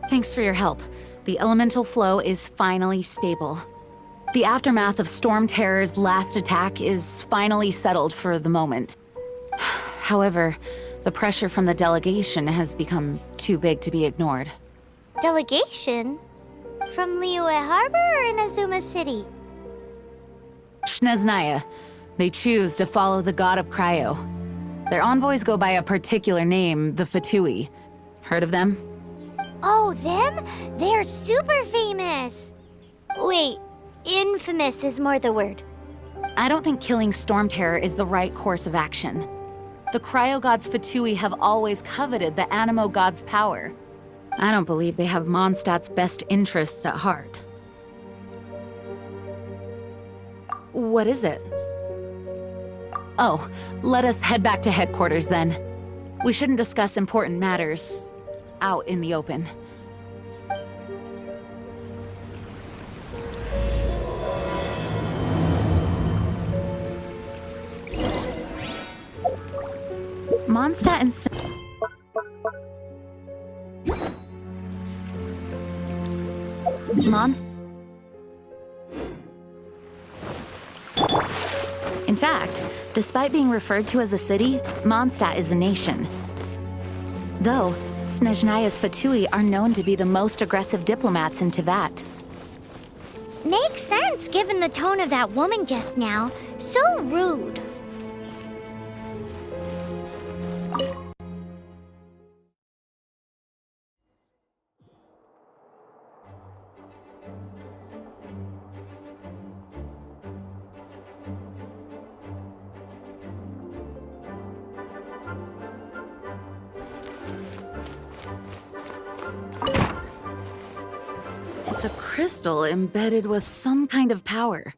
Thanks for your help. The elemental flow is finally stable. The aftermath of Storm Terror's last attack is finally settled for the moment. However, the pressure from the delegation has become too big to be ignored. Delegation? From Liyue Harbor or Inazuma City? Snezhnaya. They choose to follow the god of Cryo. Their envoys go by a particular name, the Fatui. Heard of them? Oh, them? They're super famous! Wait, infamous is more the word. I don't think killing Storm Terror is the right course of action. The Cryo God's Fatui have always coveted the Animo God's power. I don't believe they have Mondstadt's best interests at heart. What is it? Oh, let us head back to headquarters then. We shouldn't discuss important matters out in the open. Mondstadt and In fact, despite being referred to as a city, Mondstadt is a nation. Though, Snezhnaya's Fatui are known to be the most aggressive diplomats in Teyvat. Makes sense given the tone of that woman just now. So rude. It's a crystal embedded with some kind of power.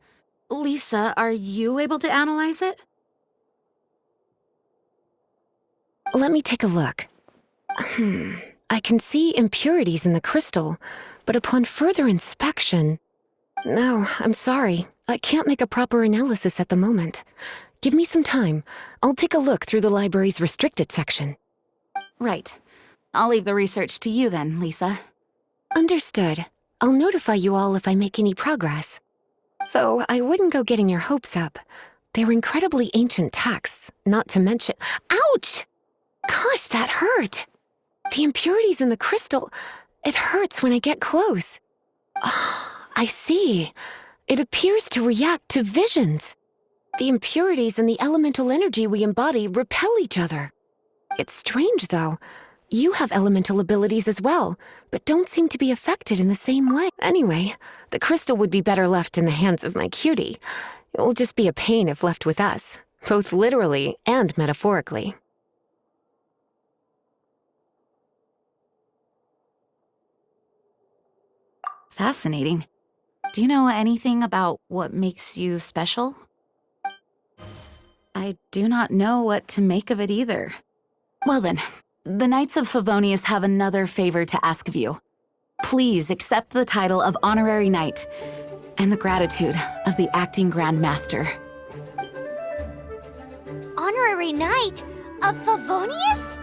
Lisa, are you able to analyze it? Let me take a look. I can see impurities in the crystal, but upon further inspection... No, I'm sorry. I can't make a proper analysis at the moment. Give me some time. I'll take a look through the library's restricted section. Right. I'll leave the research to you then, Lisa. Understood. I'll notify you all if I make any progress. Though I wouldn't go getting your hopes up. They're incredibly ancient texts, not to mention— Ouch! Gosh, that hurt! The impurities in the crystal— it hurts when I get close. I see. It appears to react to visions. The impurities and the elemental energy we embody repel each other. It's strange, though. You have elemental abilities as well, but don't seem to be affected in the same way. Anyway, the crystal would be better left in the hands of my cutie. It will just be a pain if left with us, both literally and metaphorically. Fascinating. Do you know anything about what makes you special? I do not know what to make of it either. Well then, the Knights of Favonius have another favor to ask of you. Please accept the title of Honorary Knight and the gratitude of the Acting Grand Master. Honorary Knight of Favonius?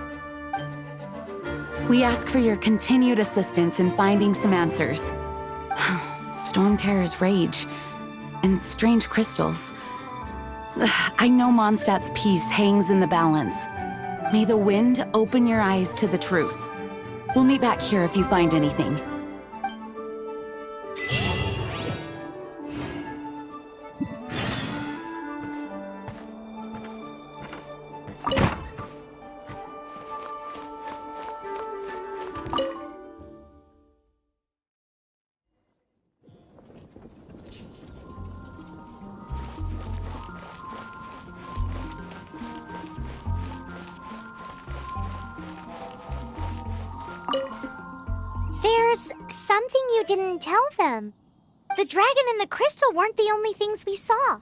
We ask for your continued assistance in finding some answers. Storm Terror's rage and strange crystals. I know Mondstadt's peace hangs in the balance. May the wind open your eyes to the truth. We'll meet back here if you find anything. There's something you didn't tell them. The dragon and the crystal weren't the only things we saw.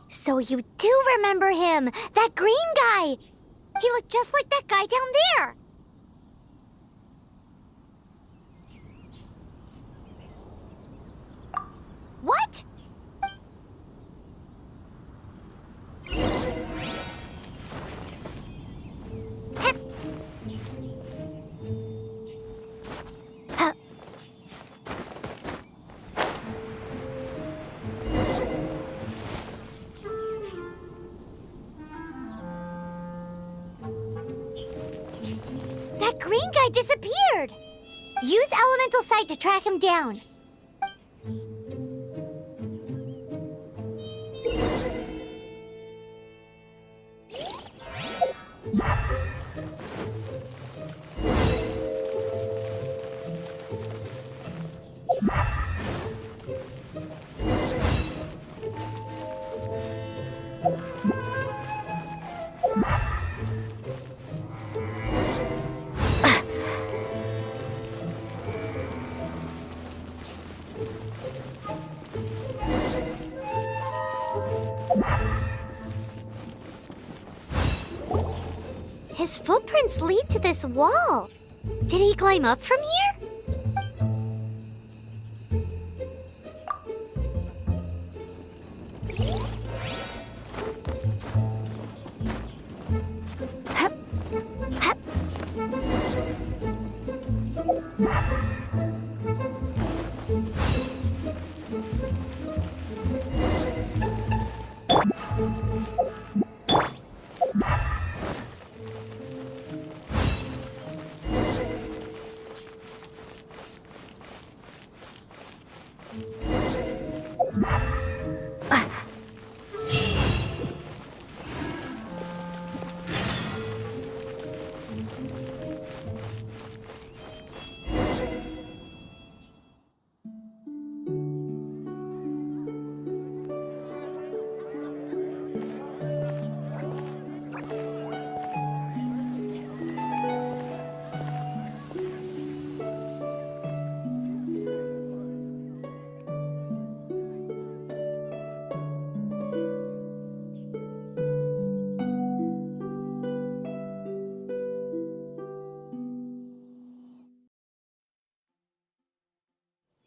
So you do remember him, that green guy! He looked just like that guy down there! What? That green guy disappeared! Use Elemental Sight to track him down. His footprints lead to this wall. Did he climb up from here? Hup, hup.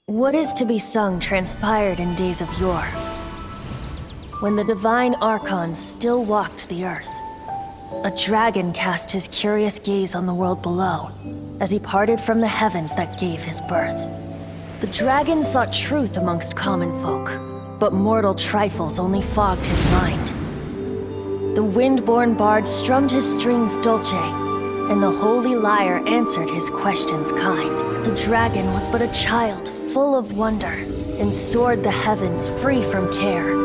What is to be sung transpired in days of yore, when the divine archons still walked the earth. A dragon cast his curious gaze on the world below, as he parted from the heavens that gave his birth. The dragon sought truth amongst common folk, but mortal trifles only fogged his mind. The wind-born bard strummed his strings dulce, and the holy lyre answered his questions kind. The dragon was but a child, full of wonder, and soared the heavens free from care.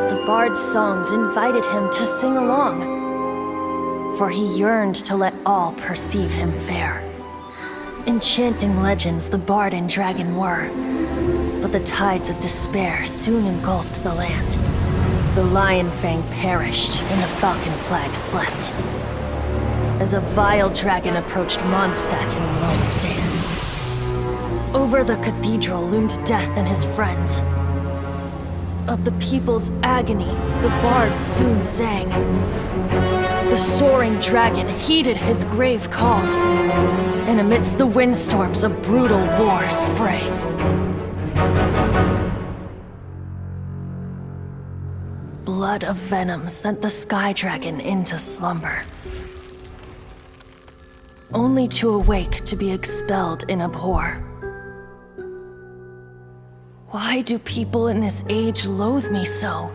The bard's songs invited him to sing along, for he yearned to let all perceive him fair. Enchanting legends the bard and dragon were, but the tides of despair soon engulfed the land. The lion fang perished, and the falcon flag slept, as a vile dragon approached Mondstadt in lone stand. Over the cathedral loomed death and his friends. Of the people's agony, the bards soon sang. The soaring dragon heeded his grave calls, and amidst the windstorms a brutal war sprang. Blood of venom sent the sky dragon into slumber, only to awake to be expelled in abhor. Why do people in this age loathe me so?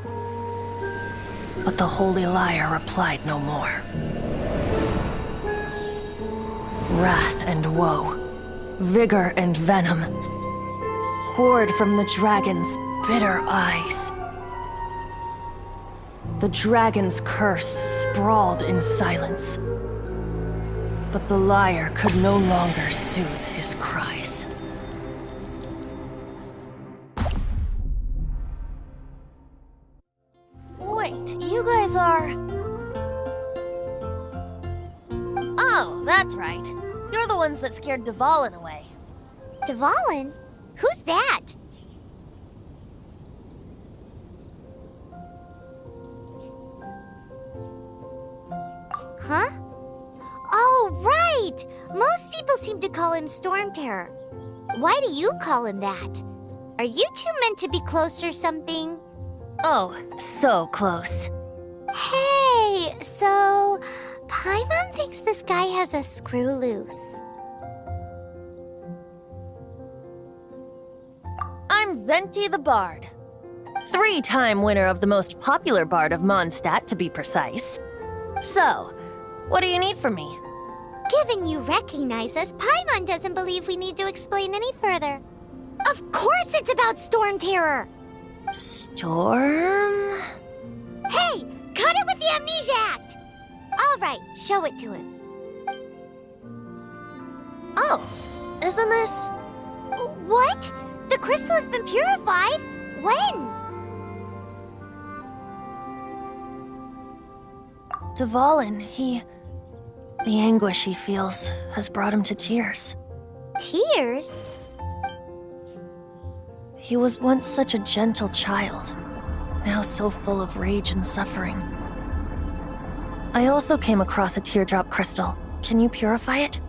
But the holy lyre replied no more. Wrath and woe, vigor and venom, poured from the dragon's bitter eyes. The dragon's curse sprawled in silence, but the lyre could no longer soothe his cries. Wait, you guys are... Oh, that's right. You're the ones that scared Dvalin away. Dvalin? Who's that? Huh? Oh, right! Most people seem to call him Storm Terror. Why do you call him that? Are you two meant to be close or something? Oh, so close. Hey, so Paimon thinks this guy has a screw loose. I'm Venti the Bard. 3-time winner of the most popular bard of Mondstadt, to be precise. So, what do you need from me? Given you recognize us, Paimon doesn't believe we need to explain any further. Of course it's about Storm Terror! Storm? Hey, cut it with the Amnesia Act! All right, show it to him. Oh, isn't this? What? The crystal has been purified? When? Dvalin, the anguish he feels has brought him to tears. Tears? He was once such a gentle child, now so full of rage and suffering. I also came across a teardrop crystal. Can you purify it?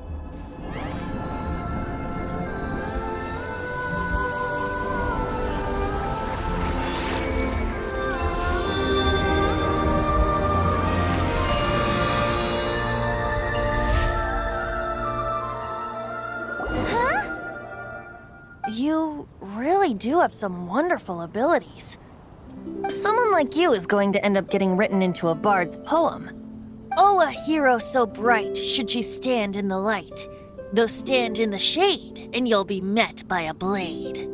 You really do have some wonderful abilities. Someone like you is going to end up getting written into a bard's poem. Oh, a hero so bright should she stand in the light, though stand in the shade, and you'll be met by a blade.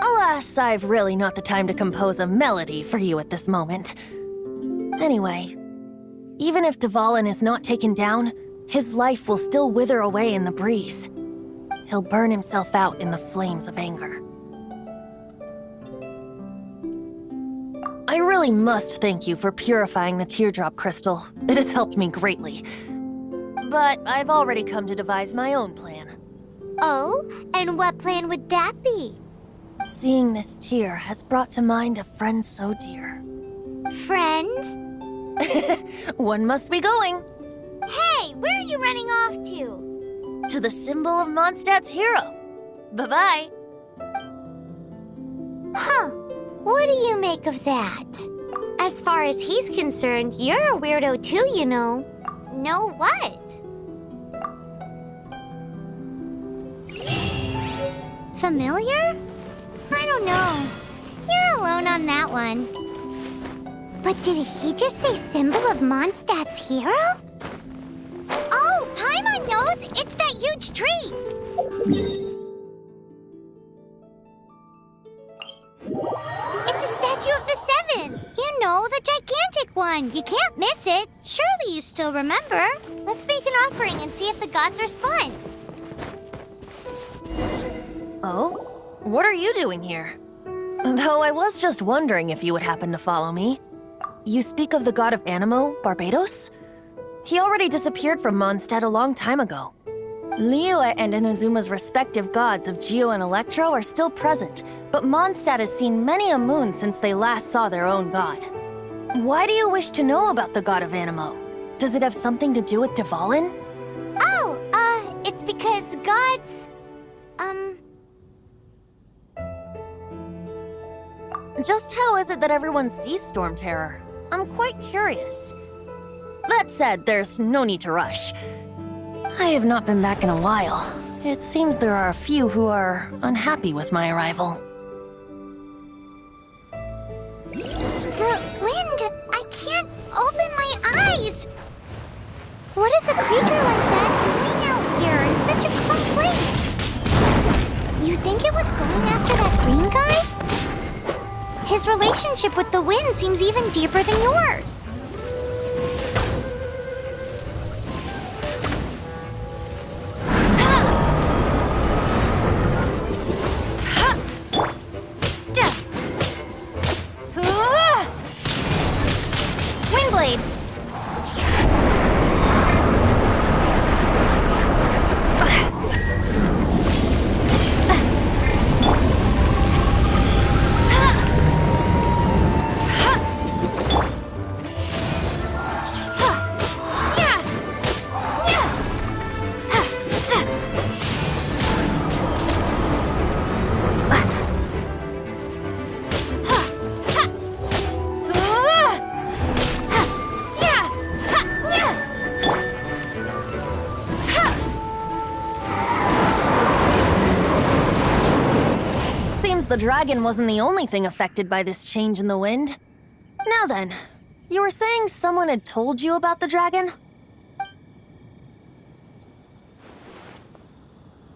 Alas, I've really not the time to compose a melody for you at this moment. Anyway, even if Dvalin is not taken down, his life will still wither away in the breeze. He'll burn himself out in the flames of anger. I really must thank you for purifying the teardrop crystal. It has helped me greatly. But I've already come to devise my own plan. Oh, and what plan would that be? Seeing this tear has brought to mind a friend so dear. Friend? One must be going. Hey, where are you running off to? To the symbol of Mondstadt's hero. Bye-bye. Huh. What do you make of that? As far as he's concerned, you're a weirdo too, you know. Know what? Familiar? I don't know. You're alone on that one. But did he just say symbol of Mondstadt's hero? Oh, Paimon knows! It's that huge tree! It's a statue of the Seven! You know, the gigantic one! You can't miss it! Surely you still remember. Let's make an offering and see if the gods respond. Oh? What are you doing here? Though I was just wondering if you would happen to follow me. You speak of the god of Animo, Barbados? He already disappeared from Mondstadt a long time ago. Liyue and Inazuma's respective gods of Geo and Electro are still present, but Mondstadt has seen many a moon since they last saw their own god. Why do you wish to know about the god of Animo? Does it have something to do with Dvalin? Oh, it's because gods... Just how is it that everyone sees Storm Terror? I'm quite curious. That said, there's no need to rush. I have not been back in a while. It seems there are a few who are unhappy with my arrival. The wind! I can't open my eyes! What is a creature like that doing out here in such a calm place? You think it was going after that green guy? His relationship with the wind seems even deeper than yours. Windblade! The dragon wasn't the only thing affected by this change in the wind. Now then, you were saying someone had told you about the dragon?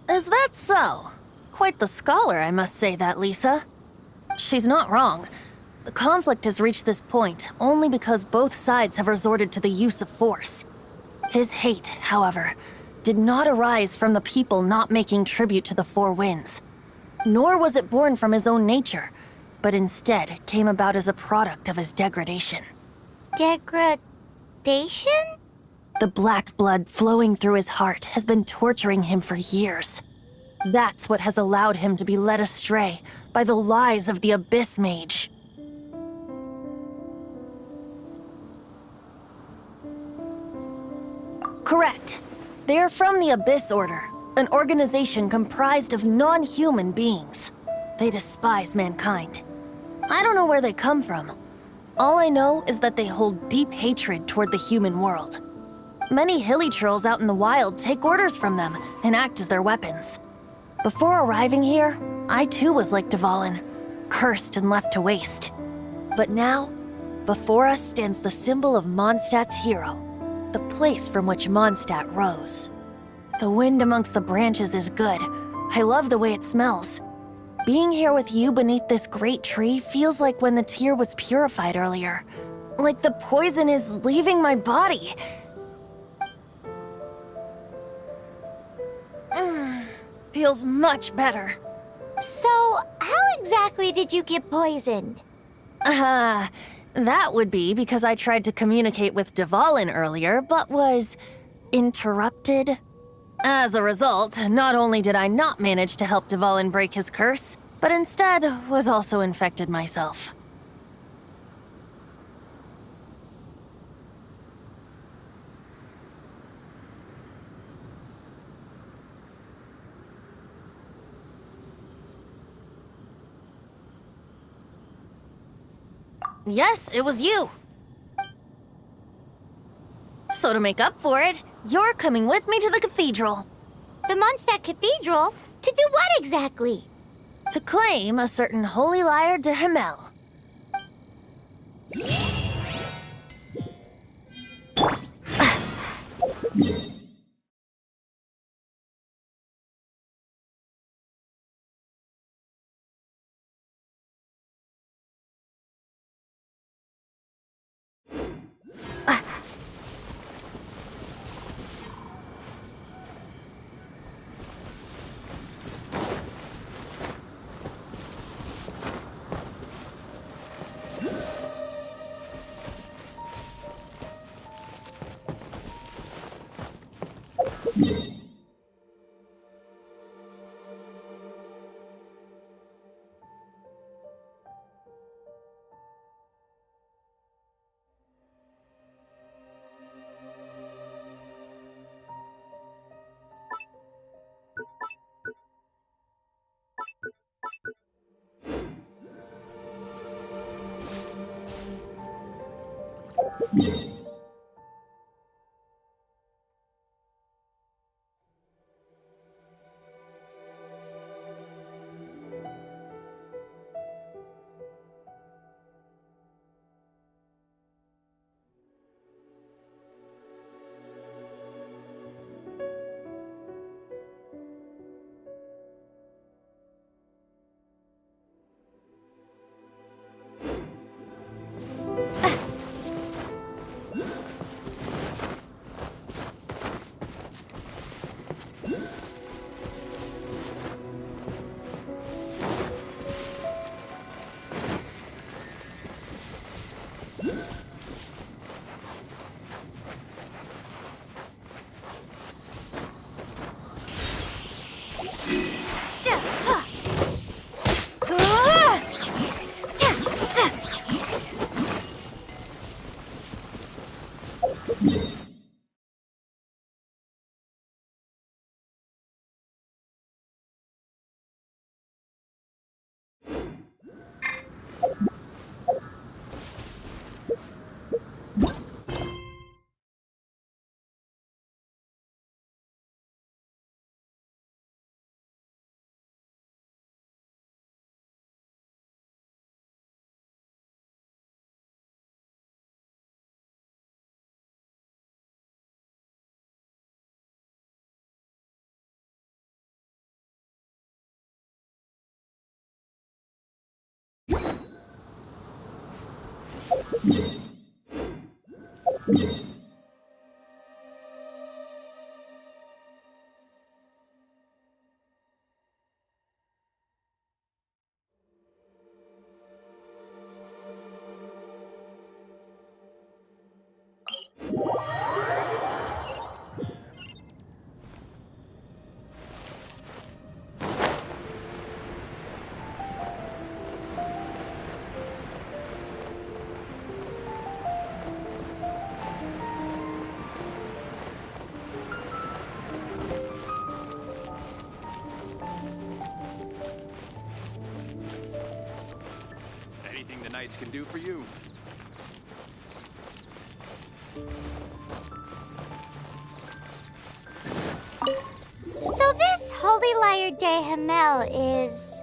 Is that so? Quite the scholar, I must say that, Lisa. She's not wrong. The conflict has reached this point only because both sides have resorted to the use of force. His hate, however, did not arise from the people not making tribute to the Four Winds. Nor was it born from his own nature, but instead came about as a product of his degradation. Degradation? The black blood flowing through his heart has been torturing him for years. That's what has allowed him to be led astray by the lies of the Abyss Mage. Correct. They are from the Abyss Order, an organization comprised of non-human beings. They despise mankind. I don't know where they come from. All I know is that they hold deep hatred toward the human world. Many hilly trolls out in the wild take orders from them and act as their weapons. Before arriving here, I too was like Dvalin, cursed and left to waste. But now, before us stands the symbol of Mondstadt's hero, the place from which Mondstadt rose. The wind amongst the branches is good. I love the way it smells. Being here with you beneath this great tree feels like when the tear was purified earlier. Like the poison is leaving my body. Feels much better. So, how exactly did you get poisoned? That would be because I tried to communicate with Dvalin earlier, but was interrupted. As a result, not only did I not manage to help Dvalin break his curse, but instead was also infected myself. Yes, it was you. So to make up for it, you're coming with me to the cathedral. The Mondstadt Cathedral? To do what exactly? To claim a certain holy lyre de Himmel. Anything the Knights can do for you. So this Holy Lyre de Himmel is...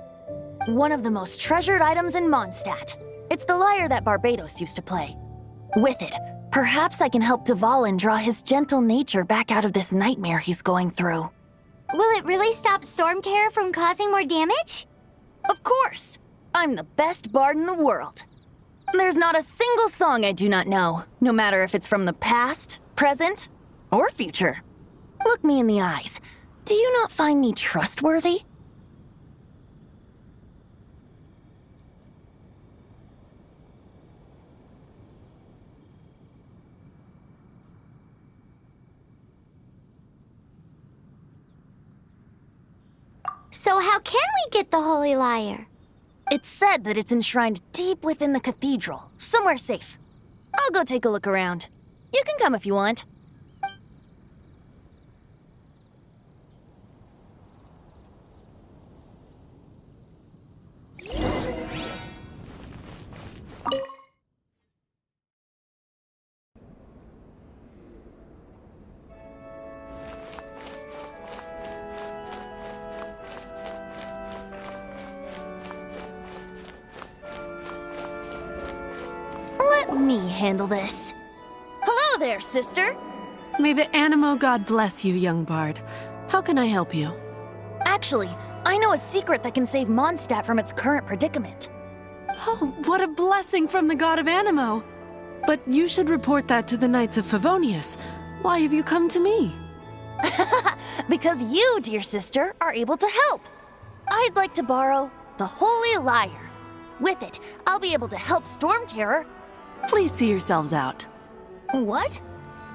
One of the most treasured items in Mondstadt. It's the lyre that Barbados used to play. With it, perhaps I can help Dvalin draw his gentle nature back out of this nightmare he's going through. Will it really stop Storm Terror from causing more damage? Of course! I'm the best bard in the world. There's not a single song I do not know, no matter if it's from the past, present, or future. Look me in the eyes. Do you not find me trustworthy? So how can we get the Holy Lyre? It's said that it's enshrined deep within the cathedral, somewhere safe. I'll go take a look around. You can come if you want. Let me handle this. Hello there, sister. May the Animo God bless you, young bard. How can I help you? Actually, I know a secret that can save Mondstadt from its current predicament. Oh, what a blessing from the god of Animo! But you should report that to the Knights of Favonius. Why have you come to me? Because you, dear sister, are able to help. I'd like to borrow the Holy Lyre. With it, I'll be able to help Storm Terror. Please see yourselves out. What?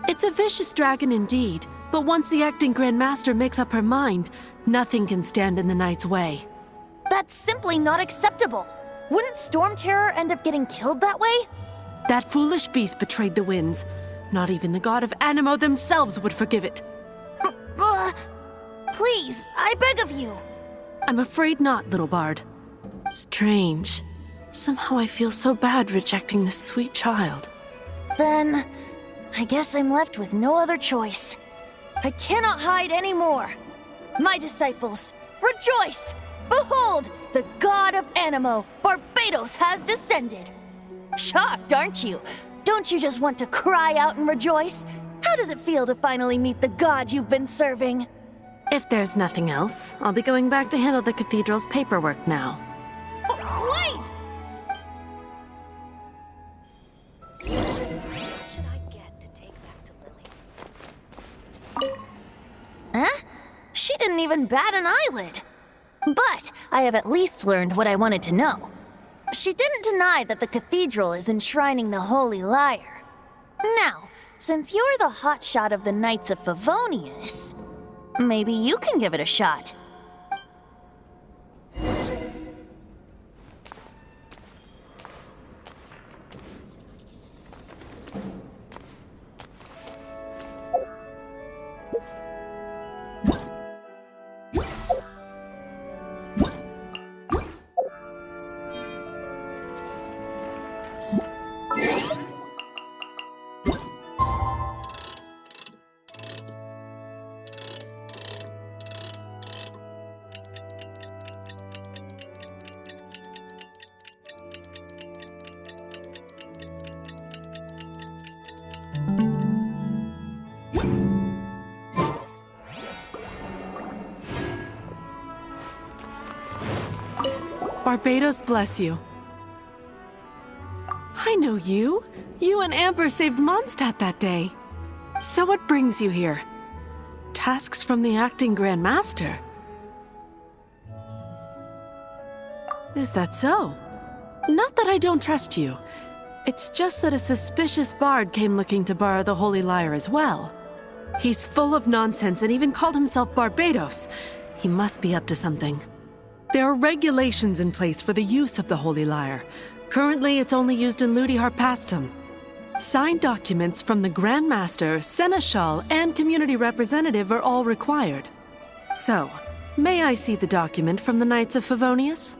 It's a vicious dragon indeed, but once the acting Grand Master makes up her mind, nothing can stand in the Knight's way. That's simply not acceptable. Wouldn't Storm Terror end up getting killed that way? That foolish beast betrayed the winds. Not even the god of Animo themselves would forgive it. Please, I beg of you. I'm afraid not, little bard. Strange. Somehow I feel so bad rejecting this sweet child. Then, I guess I'm left with no other choice. I cannot hide anymore. My disciples, rejoice! Behold, the god of Animo, Barbados, has descended. Shocked, aren't you? Don't you just want to cry out and rejoice? How does it feel to finally meet the god you've been serving? If there's nothing else, I'll be going back to handle the cathedral's paperwork now. Oh, wait! Should I get to take back to Lily? Huh? She didn't even bat an eyelid. But I have at least learned what I wanted to know. She didn't deny that the cathedral is enshrining the Holy Lyre. Now, since you're the hotshot of the Knights of Favonius, maybe you can give it a shot. Barbados bless you. I know you. You and Amber saved Mondstadt that day. So what brings you here? Tasks from the acting Grand Master? Is that so? Not that I don't trust you. It's just that a suspicious bard came looking to borrow the Holy Lyre as well. He's full of nonsense and even called himself Barbados. He must be up to something. There are regulations in place for the use of the Holy Lyre. Currently, it's only used in Ludi Harpastum. Signed documents from the Grand Master, Seneschal, and Community Representative are all required. So, may I see the document from the Knights of Favonius?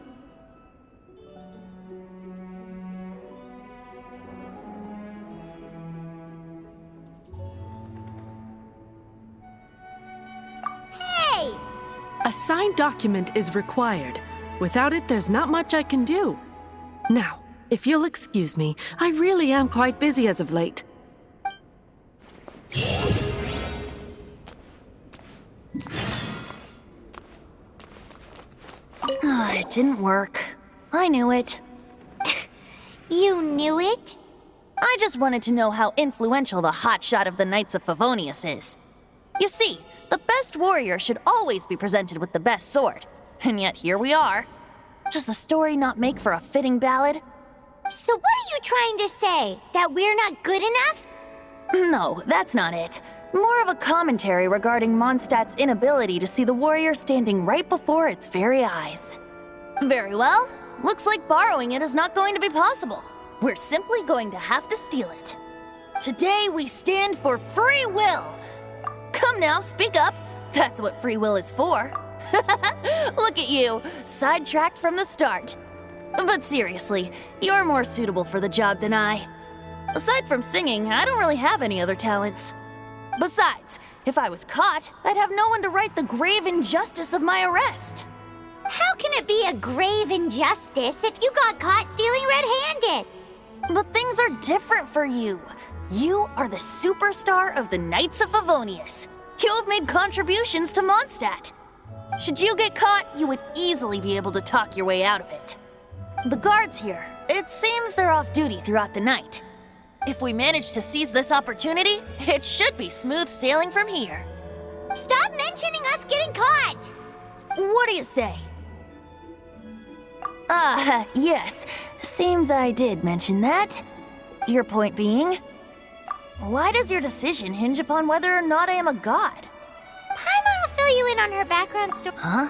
Hey! A signed document is required. Without it, there's not much I can do. Now, if you'll excuse me, I really am quite busy as of late. It didn't work. I knew it. You knew it? I just wanted to know how influential the hotshot of the Knights of Favonius is. You see, the best warrior should always be presented with the best sword. And yet here we are. Does the story not make for a fitting ballad? So what are you trying to say? That we're not good enough? No, that's not it. More of a commentary regarding Mondstadt's inability to see the warrior standing right before its very eyes. Very well. Looks like borrowing it is not going to be possible. We're simply going to have to steal it. Today we stand for free will. Come now, speak up. That's what free will is for. Look at you, sidetracked from the start. But seriously, you're more suitable for the job than I. Aside from singing, I don't really have any other talents. Besides, if I was caught, I'd have no one to right the grave injustice of my arrest. How can it be a grave injustice if you got caught stealing red-handed? But things are different for you. You are the superstar of the Knights of Favonius. You have made contributions to Mondstadt. Should you get caught, you would easily be able to talk your way out of it. The guards here, it seems they're off duty throughout the night. If we manage to seize this opportunity, it should be smooth sailing from here. Stop mentioning us getting caught! What do you say? Yes. Seems I did mention that. Your point being? Why does your decision hinge upon whether or not I am a god? Paimon will fill you in on her background story. Huh?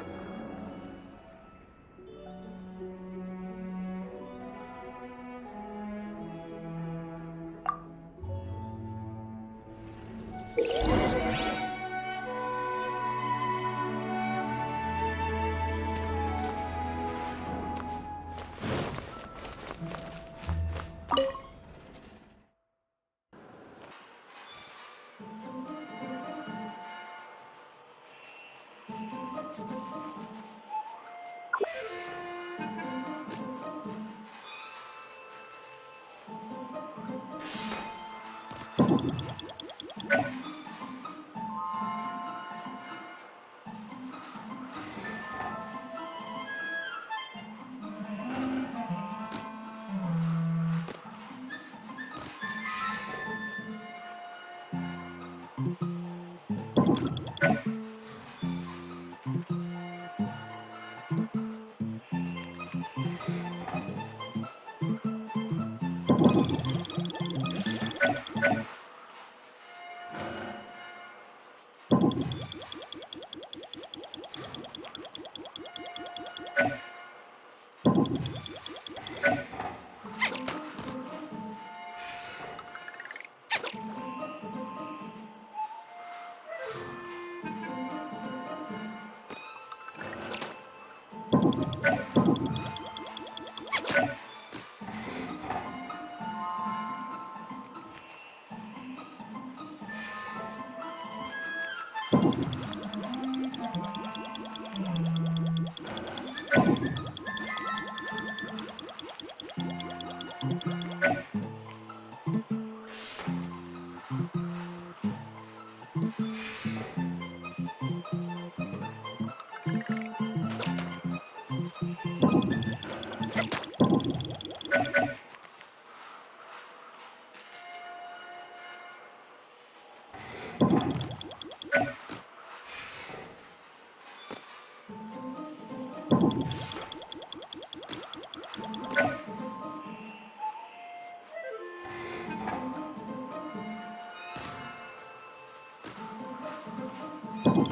Who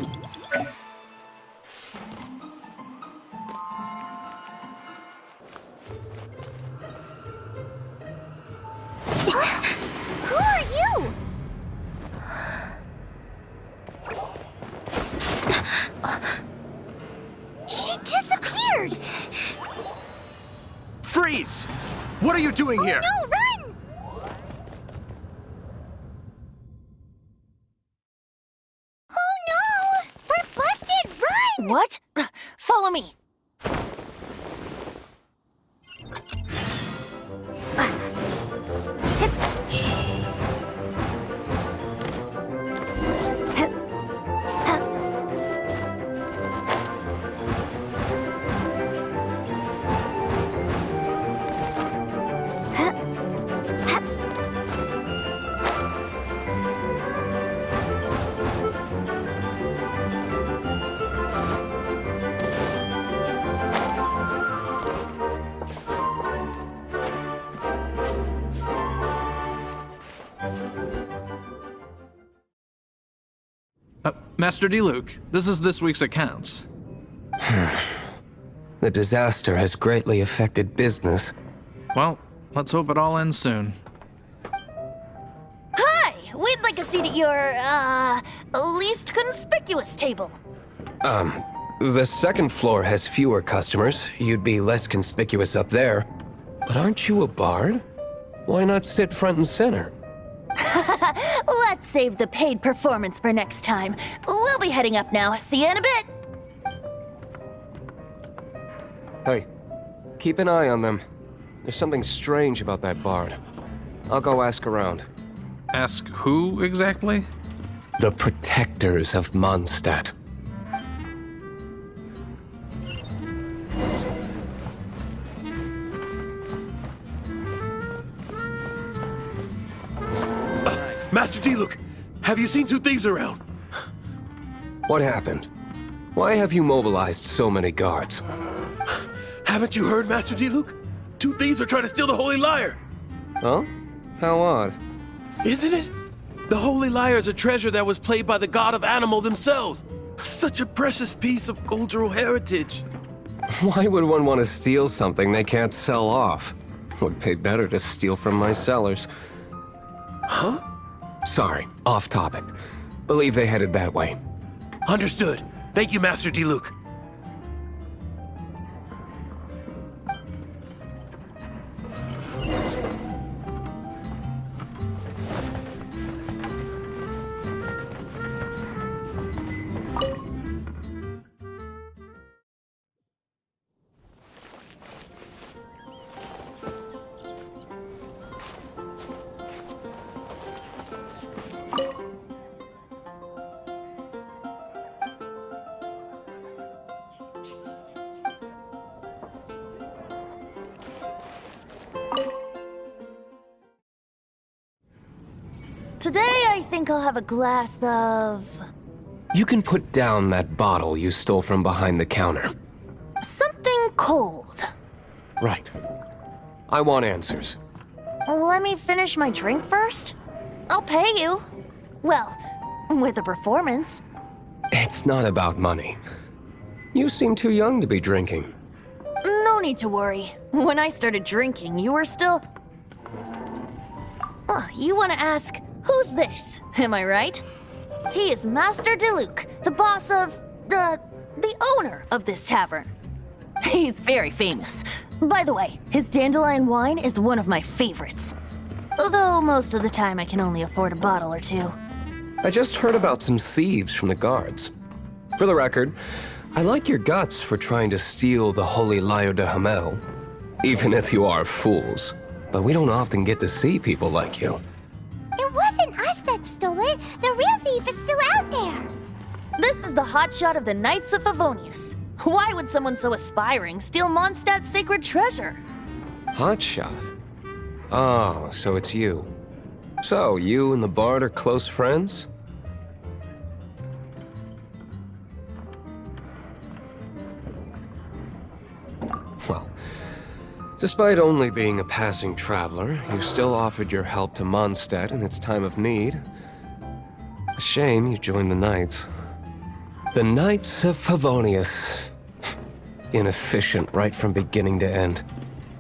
are you? She disappeared! Freeze! What are you doing here? No, run! Oh no! We're busted! Run! What? Follow me. Master Diluc, this is this week's accounts. The disaster has greatly affected business. Well, let's hope it all ends soon. Hi! We'd like a seat at your, least conspicuous table. The second floor has fewer customers. You'd be less conspicuous up there. But aren't you a bard? Why not sit front and center? Let's save the paid performance for next time. We'll be heading up now. See you in a bit. Hey, keep an eye on them. There's something strange about that bard. I'll go ask around. Ask who exactly? The protectors of Mondstadt. Master Diluc, have you seen two thieves around? What happened? Why have you mobilized so many guards? Haven't you heard, Master Diluc? Two thieves are trying to steal the Holy Lyre. Huh? How odd. Isn't it? The Holy Lyre is a treasure that was played by the god of animal themselves. Such a precious piece of cultural heritage. Why would one want to steal something they can't sell off? Would pay better to steal from my sellers. Huh? Sorry, off topic. Believe they headed that way. Understood. Thank you, Master Diluc. Today, I think I'll have a glass of... You can put down that bottle you stole from behind the counter. something cold. Right. I want answers. Let me finish my drink first. I'll pay you. Well, with a performance. It's not about money. You seem too young to be drinking. No need to worry. When I started drinking, you were still... Oh, you want to ask, who's this? Am I right? He is Master Diluc, the boss of... the owner of this tavern. He's very famous. By the way, his dandelion wine is one of my favorites. Although most of the time I can only afford a bottle or two. I just heard about some thieves from the guards. For the record, I like your guts for trying to steal the Holy Lyre de Hamel. Even if you are fools. But we don't often get to see people like you. It wasn't us that stole it. The real thief is still out there. This is the hotshot of the Knights of Favonius. Why would someone so aspiring steal Mondstadt's sacred treasure? Hotshot? Oh, so it's you. So, you and the Bard are close friends? Well, despite only being a passing traveler, you still offered your help to Mondstadt in its time of need. A shame you joined the Knights. The Knights of Favonius. Inefficient right from beginning to end.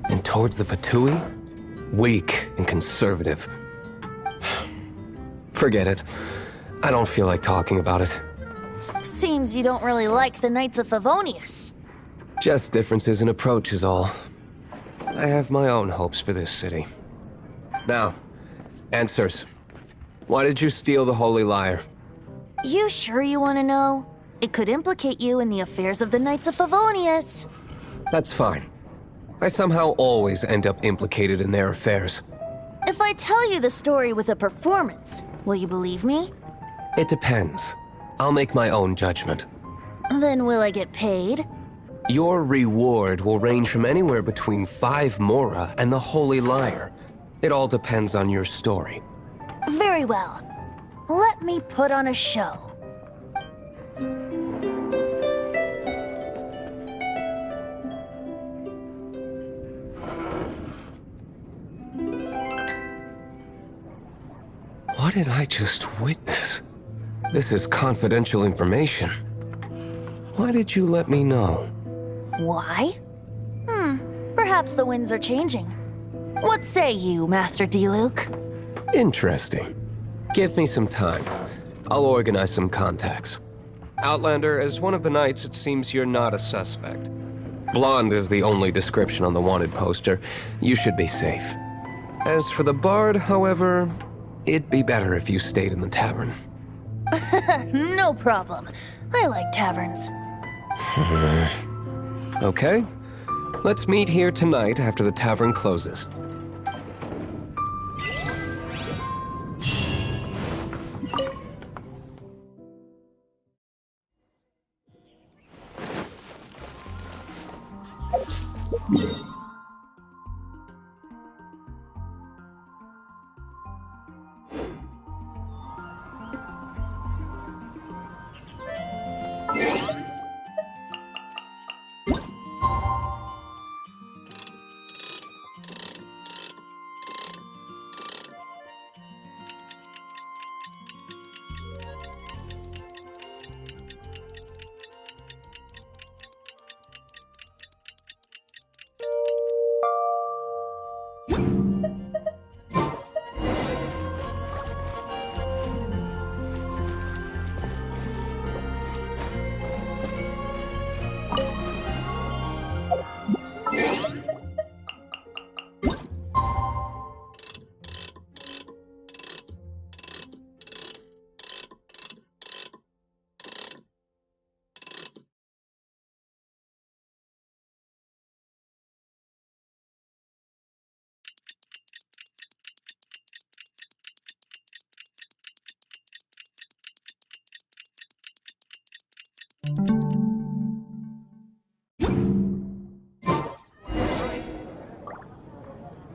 And towards the Fatui, weak and conservative. Forget it. I don't feel like talking about it. Seems you don't really like the Knights of Favonius. Just differences in approach is all. I have my own hopes for this city. Now, answers. Why did you steal the Holy Lyre? You sure you want to know? It could implicate you in the affairs of the Knights of Favonius. That's fine. I somehow always end up implicated in their affairs. If I tell you the story with a performance, will you believe me? It depends. I'll make my own judgment. Then will I get paid? Your reward will range from anywhere between 5 mora and the Holy Lyre. It all depends on your story. Very well. Let me put on a show. What did I just witness? This is confidential information. Why did you let me know? Why? Perhaps the winds are changing. What say you, Master Diluc? Interesting. Give me some time. I'll organize some contacts. Outlander, as one of the knights, it seems you're not a suspect. Blonde is the only description on the wanted poster. You should be safe. As for the bard, however, it'd be better if you stayed in the tavern. No problem. I like taverns. Okay. Let's meet here tonight after the tavern closes.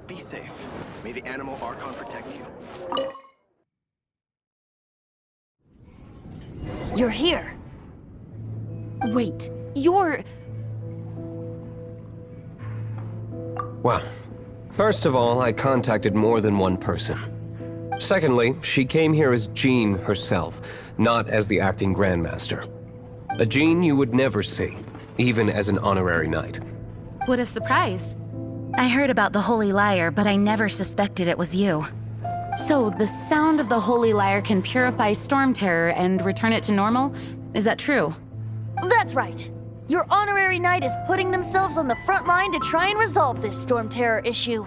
Be safe. May the animal Archon protect you. You're here. Wait, you're... Well, first of all, I contacted more than one person. Secondly, she came here as Jean herself, not as the acting Grandmaster. A Jean you would never see, even as an honorary knight. What a surprise. I heard about the Holy Lyre, but I never suspected it was you. So, the sound of the Holy Lyre can purify Storm Terror and return it to normal? Is that true? That's right. Your honorary knight is putting themselves on the front line to try and resolve this Storm Terror issue.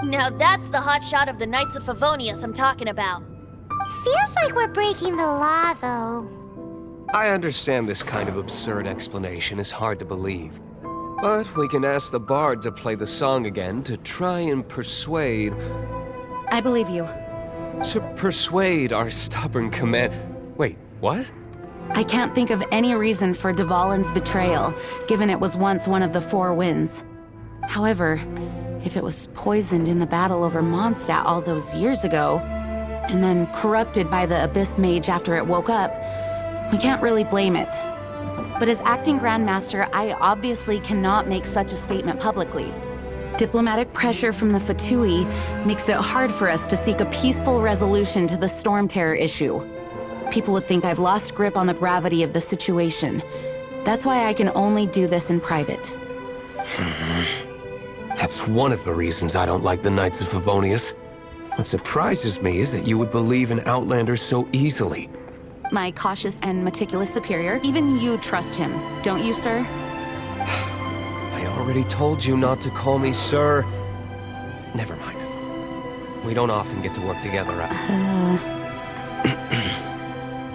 Now that's the hotshot of the Knights of Favonius I'm talking about. Feels like we're breaking the law, though. I understand this kind of absurd explanation is hard to believe. But we can ask the bard to play the song again to try and persuade... I believe you. To persuade our stubborn command... Wait, what? I can't think of any reason for Dvalin's betrayal, given it was once one of the Four Winds. However, if it was poisoned in the battle over Mondstadt all those years ago, and then corrupted by the Abyss Mage after it woke up, we can't really blame it. But as acting Grandmaster, I obviously cannot make such a statement publicly. Diplomatic pressure from the Fatui makes it hard for us to seek a peaceful resolution to the Storm Terror issue. people would think I've lost grip on the gravity of the situation. That's why I can only do this in private. That's one of the reasons I don't like the Knights of Favonius. What surprises me is that you would believe in Outlanders so easily. My cautious and meticulous superior, even you trust him, don't you, sir? I already told you not to call me sir. Never mind. We don't often get to work together.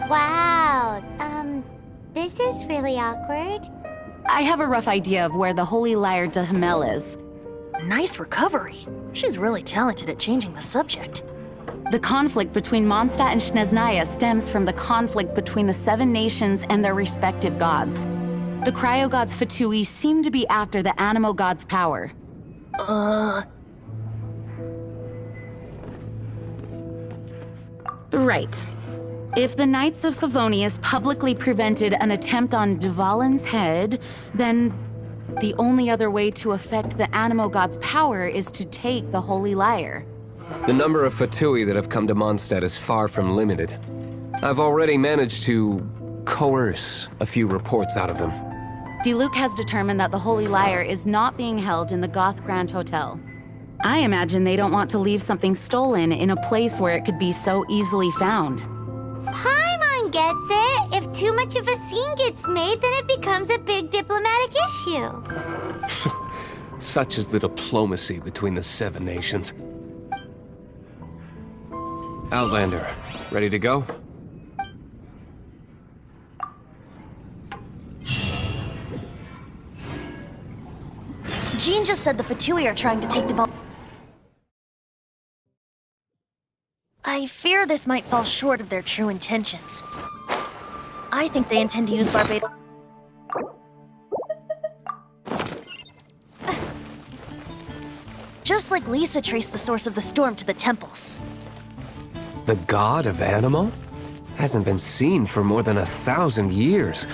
Wow, this is really awkward. I have a rough idea of where the Holy Lyre de Hamel is. Nice recovery. She's really talented at changing the subject. The conflict between Mondstadt and Snezhnaya stems from the conflict between the 7 nations and their respective gods. The cryo-gods Fatui seem to be after the Animo god's power. Right. If the Knights of Favonius publicly prevented an attempt on Dvalin's head, then the only other way to affect the Animo god's power is to take the Holy Lyre. The number of Fatui that have come to Mondstadt is far from limited. I've already managed to coerce a few reports out of them. Diluc has determined that the Holy Lyre is not being held in the Goth Grand Hotel. I imagine they don't want to leave something stolen in a place where it could be so easily found. Paimon gets it. If too much of a scene gets made, then it becomes a big diplomatic issue. Such is the diplomacy between the 7 nations. Outlander, ready to go? Jean just said the Fatui are trying to take Dval. I fear this might fall short of their true intentions. I think they intend to use Barbados. Just like Lisa traced the source of the storm to the temples. The god of Animo? Hasn't been seen for more than 1,000 years.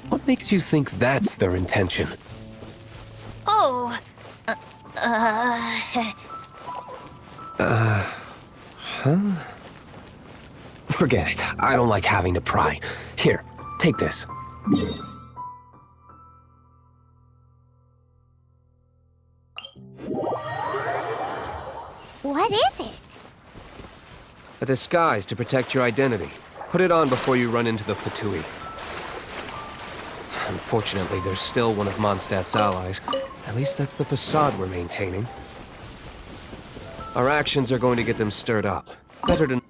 What makes you think that's their intention? Oh, Forget it. I don't like having to pry. Here, take this. What is it? A disguise to protect your identity. Put it on before you run into the Fatui. Unfortunately, there's still one of Mondstadt's allies. At least that's the facade we're maintaining. Our actions are going to get them stirred up. Better to...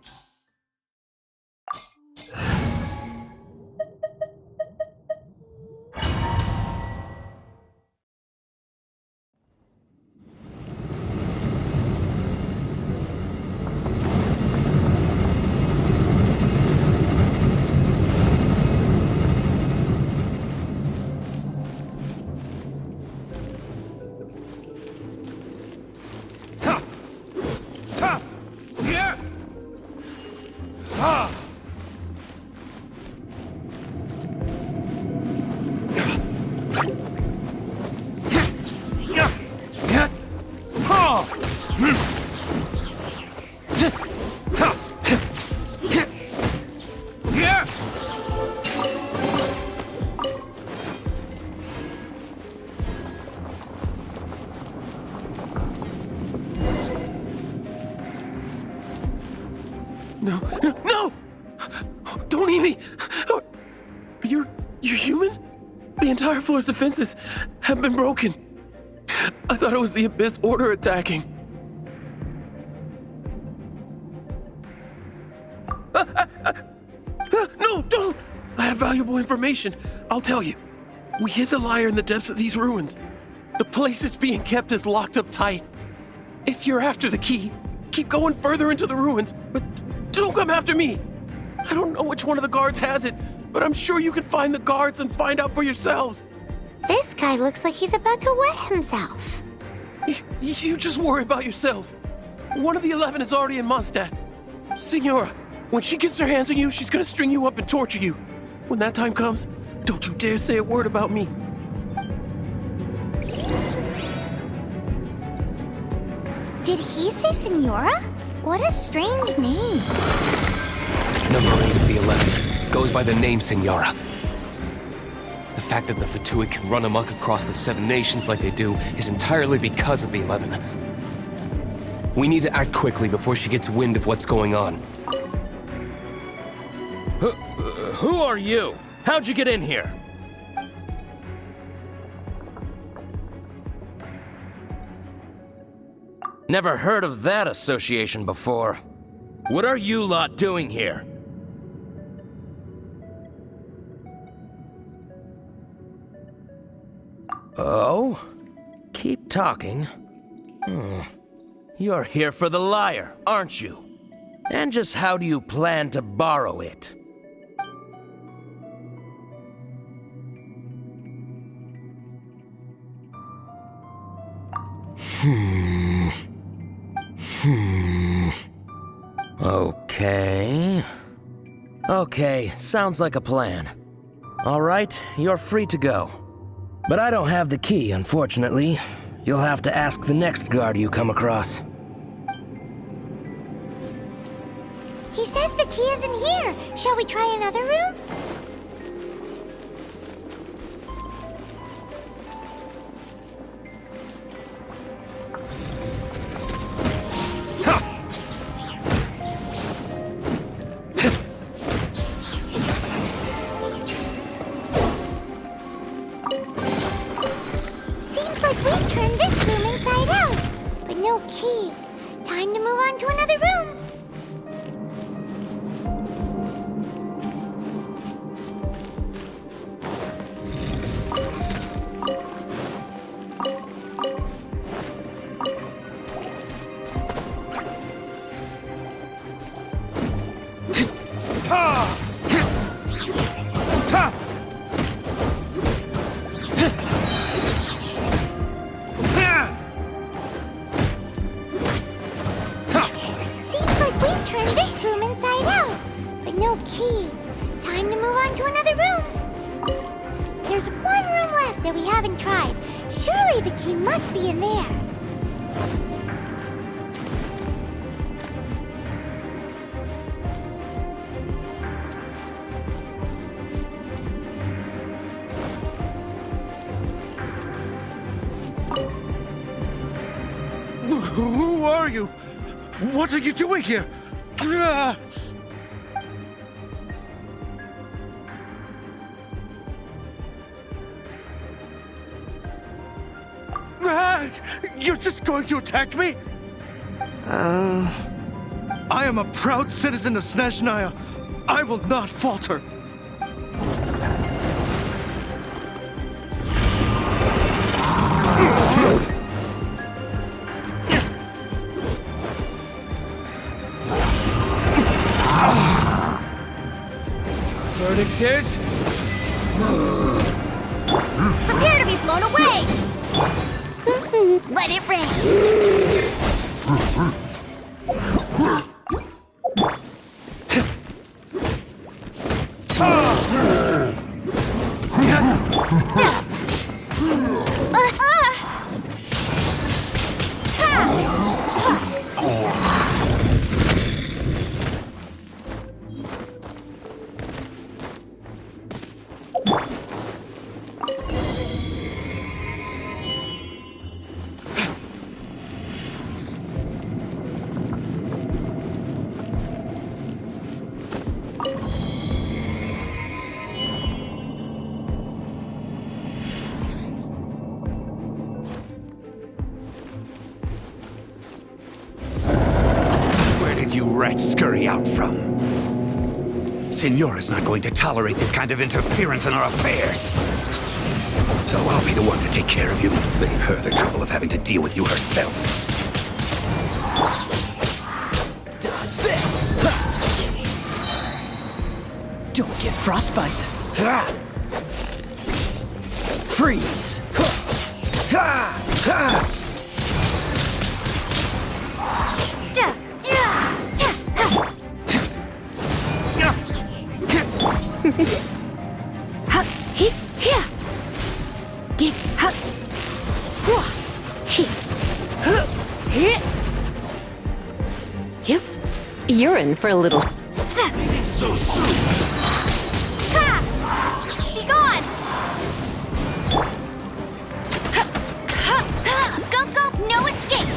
No! Don't eat me! You're human? The entire floor's defenses have been broken. I thought it was the Abyss Order attacking. No, don't! I have valuable information. I'll tell you. We hid the lyre in the depths of these ruins. The place it's being kept is locked up tight. If you're after the key, keep going further into the ruins, but don't come after me. I don't know which one of the guards has it, but I'm sure you can find the guards and find out for yourselves. This guy looks like he's about to wet himself. You just worry about yourselves. One of the 11 is already in Mondstadt. Signora, when she gets her hands on you, she's gonna string you up and torture you. When that time comes, don't you dare say a word about me. Did he say Signora? What a strange name. Number 8 of the 11 goes by the name Senora. The fact that the Fatuit can run amok across the 7 nations like they do is entirely because of the 11. We need to act quickly before she gets wind of what's going on. Who are you? How'd you get in here? Never heard of that association before. What are you lot doing here? Oh? Keep talking. You're here for the lyre, aren't you? And just how do you plan to borrow it? Okay, sounds like a plan. All right, you're free to go. But I don't have the key, unfortunately. You'll have to ask the next guard you come across. He says the key isn't here. Shall we try another room? Seems like we've turned this room inside out, but no key. Time to move on to another room. Seems like we've turned this room inside out, but no key. Time to move on to another room. There's one room left that we haven't tried. Surely the key must be in there. Who are you? What are you doing here? You're just going to attack me? I am a proud citizen of Snezhnaya. I will not falter. Verdict is... Prepare to be blown away! Let it rain! You rats scurry out from? Senora's not going to tolerate this kind of interference in our affairs. So I'll be the one to take care of you. Save her the trouble of having to deal with you herself. Dodge this! Don't get frostbite. Freeze! You're in for a little... so soon! Ha! Be gone! Go, go, no escape!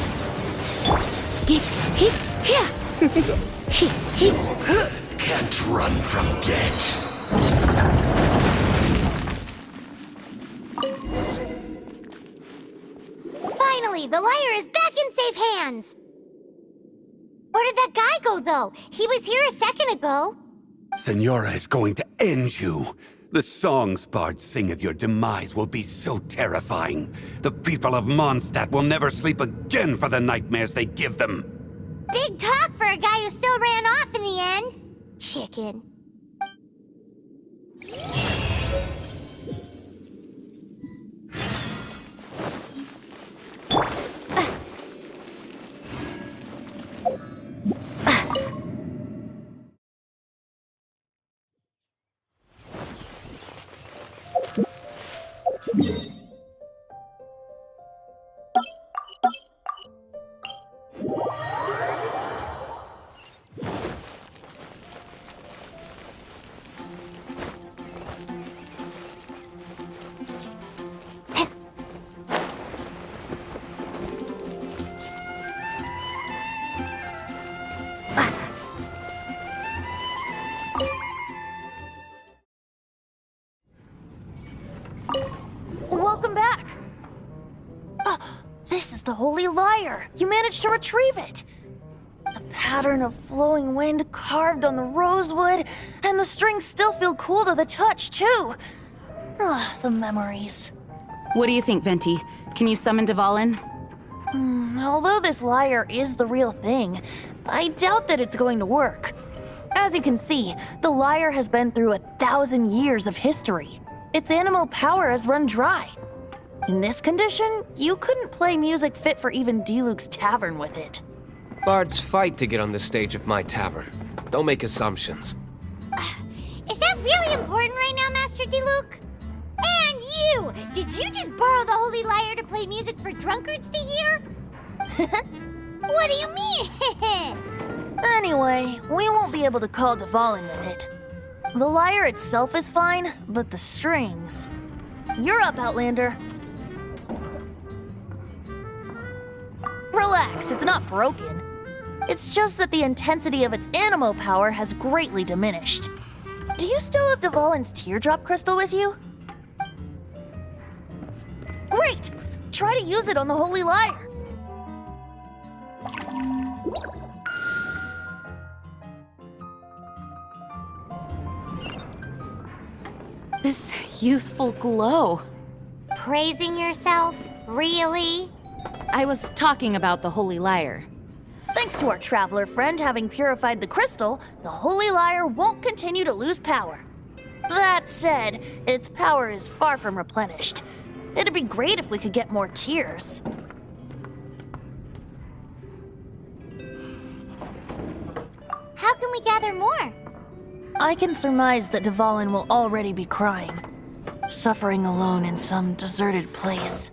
Can't run from death. Finally, the lyre is back in safe hands! Where did that guy go, though? He was here a second ago. Senora is going to end you. The songs bards sing of your demise will be so terrifying. The people of Mondstadt will never sleep again for the nightmares they give them. Big talk for a guy who still ran off in the end. Chicken. Welcome back! This is the Holy Lyre! You managed to retrieve it! The pattern of flowing wind carved on the rosewood, and the strings still feel cool to the touch, too! The memories. What do you think, Venti? Can you summon Dvalin? Although this lyre is the real thing, I doubt that it's going to work. As you can see, the lyre has been through 1,000 years of history. Its animo power has run dry. In this condition, you couldn't play music fit for even Diluc's tavern with it. Bards fight to get on the stage of my tavern. Don't make assumptions. Is that really important right now, Master Diluc? And you! Did you just borrow the Holy Lyre to play music for drunkards to hear? What do you mean? Anyway, we won't be able to call Dvalin with it. The lyre itself is fine, but the strings... You're up, Outlander. Relax, it's not broken. It's just that the intensity of its animo power has greatly diminished. Do you still have Dvalin's teardrop crystal with you? Great! Try to use it on the Holy Lyre. This youthful glow. Praising yourself? Really? I was talking about the Holy Lyre. Thanks to our traveler friend having purified the crystal, the Holy Lyre won't continue to lose power. That said, its power is far from replenished. It'd be great if we could get more tears. How can we gather more? I can surmise that Dvalin will already be crying, suffering alone in some deserted place.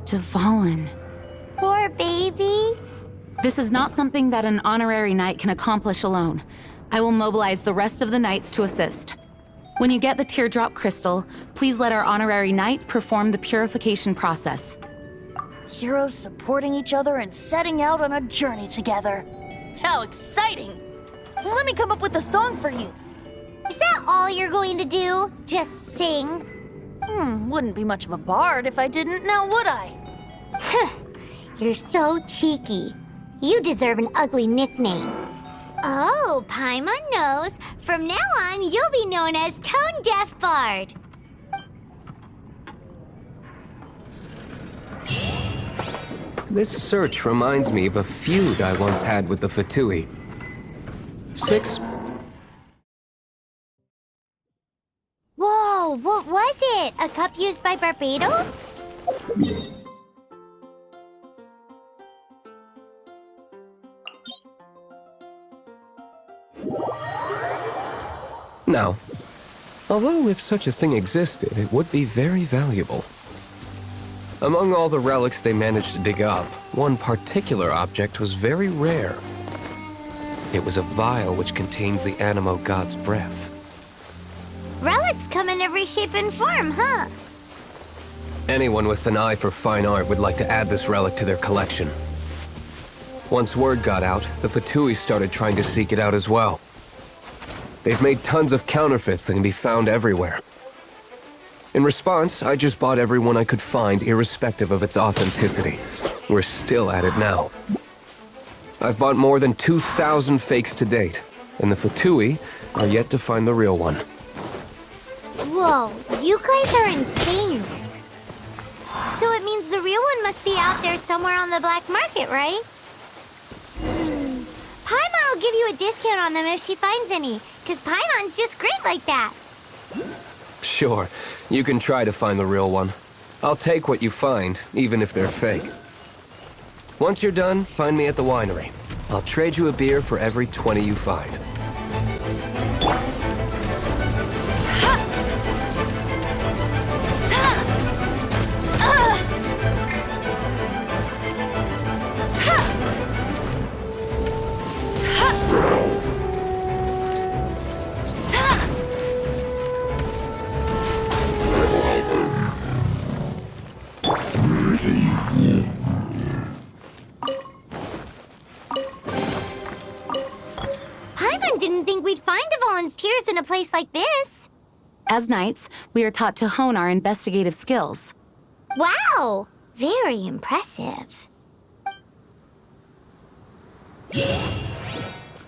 Dvalin. Poor baby. This is not something that an honorary knight can accomplish alone. I will mobilize the rest of the knights to assist. When you get the teardrop crystal, please let our honorary knight perform the purification process. Heroes supporting each other and setting out on a journey together. How exciting! Let me come up with a song for you. Is that all you're going to do? Just sing? Wouldn't be much of a bard if I didn't, now would I? You're so cheeky. You deserve an ugly nickname. Oh, Paimon knows. From now on, you'll be known as Tone Deaf Bard. This search reminds me of a feud I once had with the Fatui. 6... Whoa, what was it? A cup used by Barbados? Now, although if such a thing existed, it would be very valuable. Among all the relics they managed to dig up, one particular object was very rare. It was a vial which contained the Animo god's breath. Relics come in every shape and form, huh? Anyone with an eye for fine art would like to add this relic to their collection. Once word got out, the Fatui started trying to seek it out as well. They've made tons of counterfeits that can be found everywhere. In response, I just bought every one I could find, irrespective of its authenticity. We're still at it now. I've bought more than 2,000 fakes to date, and the Fatui are yet to find the real one. Whoa, you guys are insane. So it means the real one must be out there somewhere on the black market, right? Paimon will give you a discount on them if she finds any, because Paimon's just great like that. Sure, you can try to find the real one. I'll take what you find, even if they're fake. Once you're done, find me at the winery. I'll trade you a beer for every 20 you find. Paimon didn't think we'd find the volunteers in a place like this. As knights, we are taught to hone our investigative skills. Wow, very impressive.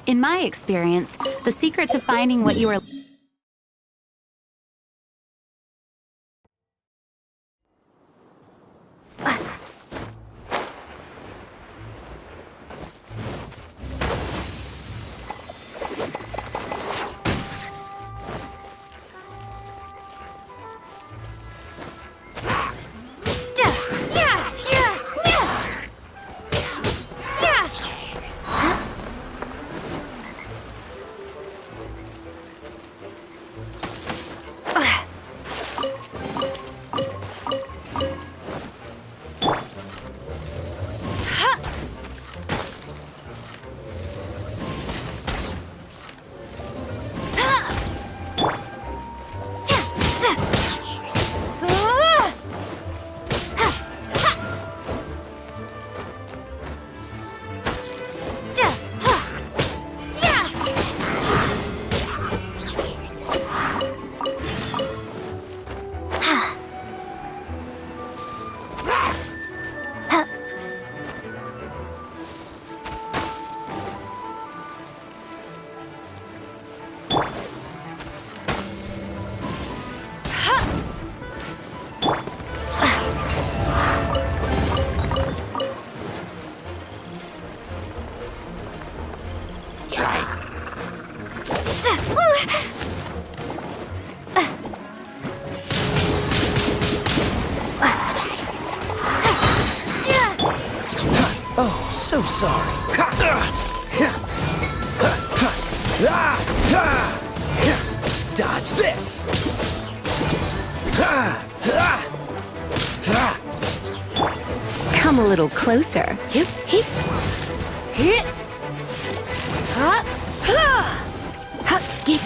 In my experience, the secret to finding what you are Oh, so sorry. Dodge this! Come a little closer. Hip, hip. Hip. Huh? Ha! Ha! Get.